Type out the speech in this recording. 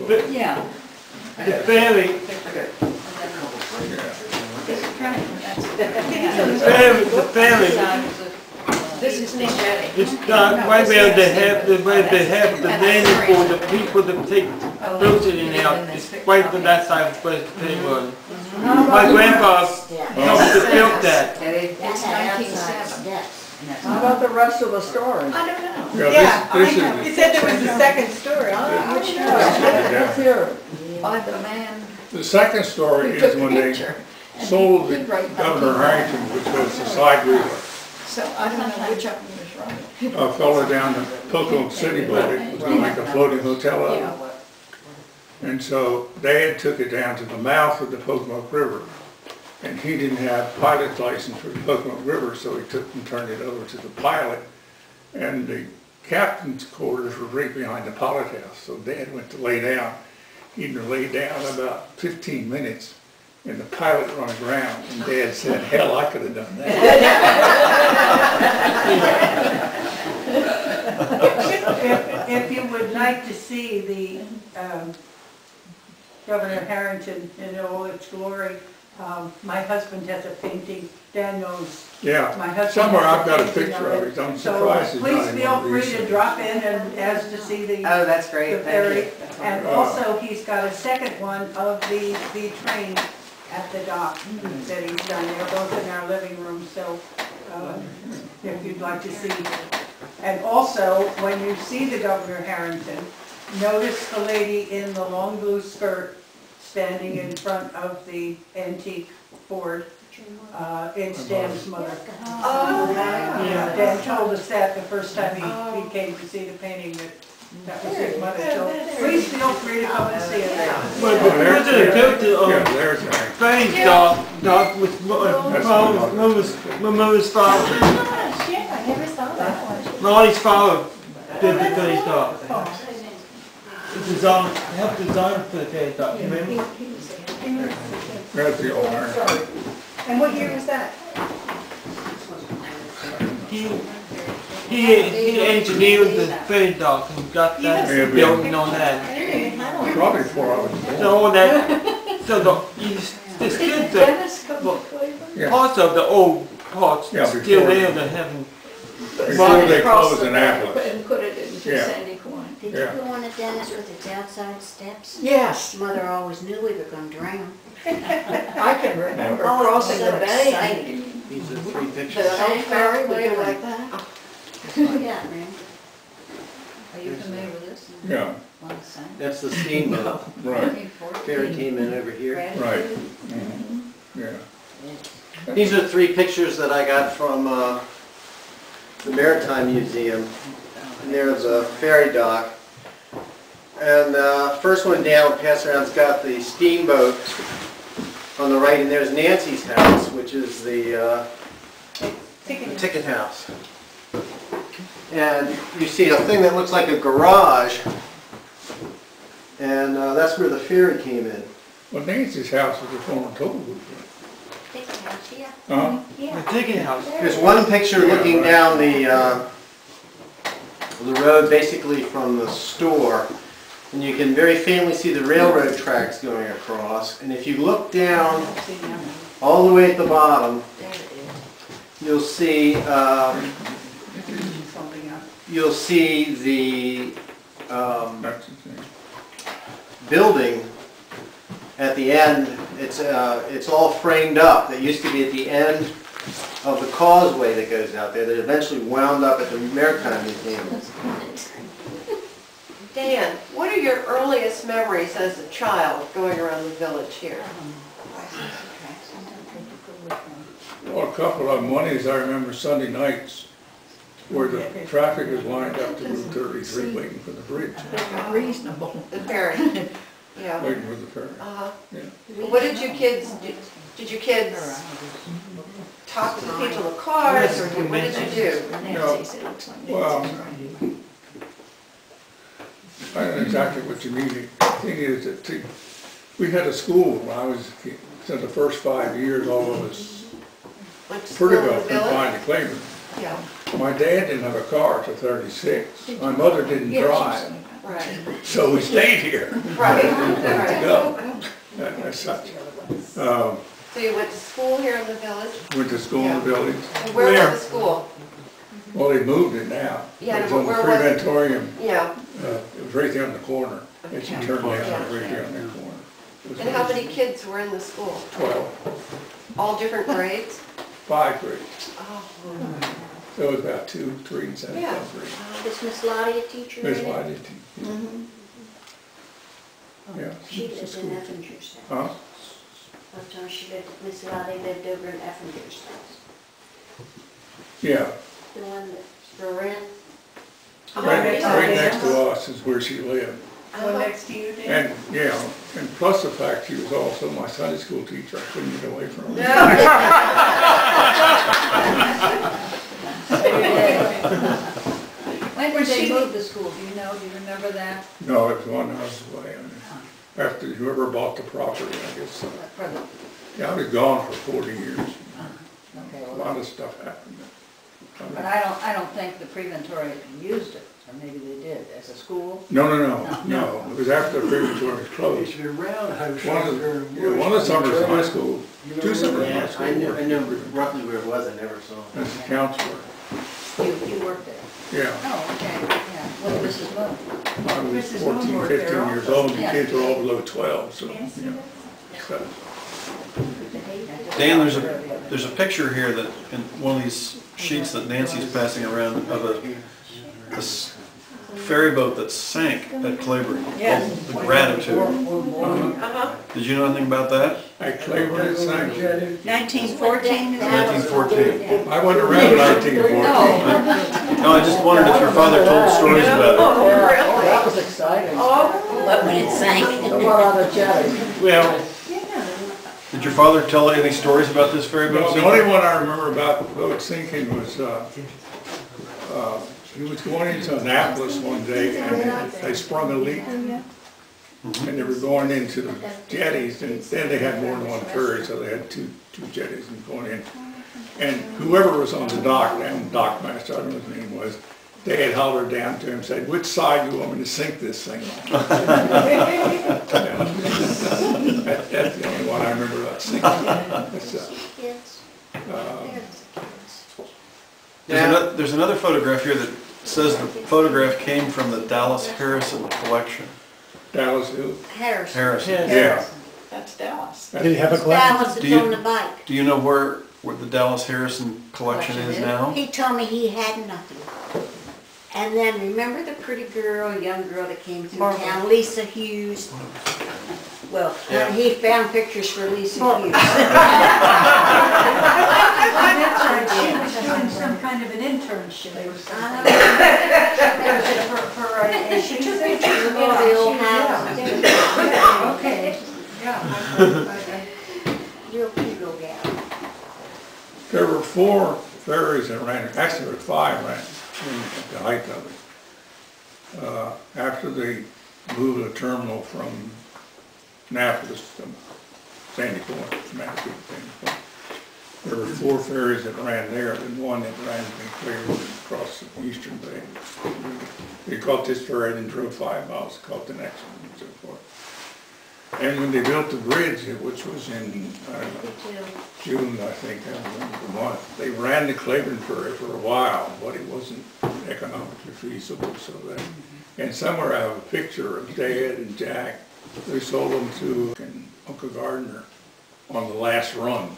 Yeah. The ferry, the ferry, This is Nick Jetty. it's not right where they have the landing for the people that take boats in and out. It's right to that side of where the ferry was. My grandpa helped to build that. It's 1907. How about the rest of the story? I don't know. Yeah, you said there was a second story. Let's hear it. By the man The second story who is took the when they picture. sold the Governor Harrington, which was the side wheeler. So I don't know which of them is right. A fellow down the Pocono City bought it, was going to make a floating hotel out of it. And so Dad took it down to the mouth of the Pocono River. And he didn't have pilot's license for the Pocono River, so he took and turned it over to the pilot. And the captain's quarters were right behind the pilot house, so Dad went to lay down. He'd lay down about 15 minutes, and the pilot run aground, and Dad said, hell, I could have done that. If you would like to see the Governor Harrington in all its glory, my husband has a painting. Dan knows. Yeah, My husband somewhere has I've got a painting picture of of it. it. I'm So surprised it's not please in feel one of free these to things. drop in and ask to see the Oh, that's great, the thank ferry. you. And also, he's got a second one of the train at the dock that he's done. They're both in our living room, so if you'd like to see. And also, when you see the Governor Harrington, notice the lady in the long blue skirt standing in front of the antique Ford. It's Dan's mother. Oh, Yeah, Dan told us that the first time he came to see the painting, that was his mother. So please feel free to come and see it. But the president built the Yeah, there's Harrington. ferry dock with my mother's father. I never saw that one. Molly's father did the ferry dock. Helped design for the ferry dock, remember? There's the old Harrington. And what year was that? He engineered the ferry dock and got that building on that. Probably before I was born. So all that, so the still the Yeah. parts of the old parts Yeah, still before- there that haven't. Before they closed Annapolis. And put it into Yeah. Sandy Coin. Did you go on a dentist with its outside steps? Yes, Mother always knew we were going to drown. I can remember Oh, crossing so the bay. exciting. These are three The pictures. old ferry would go like that. Oh, yeah, man. Are you familiar with this? Yeah, That's the steamboat. right, Ferry came in over here. right. Yeah. These are three pictures that I got from the Maritime Museum. And there's a ferry dock. And first one down, pass around's got the steamboat on the right, and there's Nancy's house, which is the ticket house. And you see a thing that looks like a garage, and that's where the ferry came in. Well, Nancy's house was a former toll booth. Yeah. The ticket house. There's one picture looking down the road, basically from the store, and you can very faintly see the railroad tracks going across. And if you look down all the way at the bottom, you'll see the That's the thing. building at the end. It's all framed up. That used to be at the end of the causeway that goes out there, that eventually wound up at the Maritime Museum. Dan, what are your earliest memories as a child going around the village here? Well, a couple of them. One is I remember Sunday nights where the traffic was lined up to Route 33 waiting for the bridge, Reasonable. The ferry? Yeah. waiting for the ferry. Yeah. What did you kids do? Did you kids talk to the people in the cars, or what did you do? Well, I don't know exactly what you mean. The thing is that we had a school when I was a kid. So the first 5 years, all of us Went to school pretty in well the village? confined to Claiborne. Yeah. My dad didn't have a car till 36. My mother didn't drive, Right. so we stayed here. Right. To go. That's such. So you went to school here in the village? Went to school in the village. And where was the school? Well, they moved it now. Yeah, It was but on the where was it? crematorium. Yeah. It was right there on the corner. As you Okay. turn down, Yeah. right there on that corner. It was And how many kids were in the school? 12, All different grades? 5 grades. Oh. So it was about 2, 3, and 7, Yeah. 3. Was Miss Lottie a teacher? Miss in it? Whitey, Mhm. yeah. She she's a lived in school- Effinger's house. Huh? One time she lived, Miss Lottie lived over in Effinger's house. Yeah, The one that, for rent. right next to us is where she lived. One next to you, Dan? And, yeah, and plus the fact she was also my Sunday school teacher, I couldn't get away from her. When did they move the school, do you know, do you remember that? No, it was one house away. After whoever bought the property, I guess. For the, Yeah, I was gone for 40 years. okay, A well, lot of stuff happened. but I don't think the preventory used it, or maybe they did, as a school. No. It was after the preparatory was closed. One of the summers in high school, 2 summers in high school. I knew roughly where it was, I never saw it. As a counselor, You worked there. yeah. Oh, okay, yeah, with Mrs. Moon. I was Mrs. Moon 14, worked there 15 years old, and the Yeah. kids were all below 12, so, yeah. So, Dan, there's a picture here that, in one of these sheets that Nancy's passing around of a ferry boat that sank at Claiborne, Yes. called the Gratitude. Uh-huh. Did you know anything about that? At Claiborne, it sank. 1914 is it? 1914. I wasn't around in 1914. No, I just wondered if your father told stories about it. Oh, That was really? exciting. Oh, But when it sank. A lot of chatting. Well, Did your father tell any stories about this ferry boat? the only one I remember about the boat sinking was, he was going into Annapolis one day and they sprung a leak. And they were going into the jetties, and then they had more than one ferry, so they had two jetties and going in. And whoever was on the dock, down dock master, I don't know what his name was, they had hollered down to him, said, "Which side do you want me to sink this thing on?" That's the only one I remember about sinking. Yes. There's another photograph here that says the photograph came from the Dallas Harrison collection. Dallas who? Harrison. Harrison. Yeah. That's Dallas. Did he have a Dallas Do is you- on the bike. Do you know where the Dallas Harrison collection is now? He told me he had nothing. And then remember the pretty girl, young girl that came through town, Lisa Hughes? Well, Yeah. he found pictures for Lisa Hughes. That's right, she was doing some kind of an internship or something. And she took pictures of all the old houses. Okay, yeah. Real cute little gal. There were 4 ferries that ran, actually there were 5 ran at the height of it. After they moved the terminal from Annapolis to Sandy Point, Sandy Point, there were 4 ferries that ran there, and one that ran from Claiborne across the eastern bay. They caught this ferry and drove 5 miles, caught the next one, and so forth. And when they built the bridge, which was in, I don't know, June, I think, I don't remember the month, they ran the Claiborne ferry for a while, but it wasn't economically feasible, so that, and somewhere I have a picture of Dad and Jack. They sold them to Uncle Gardner on the last run,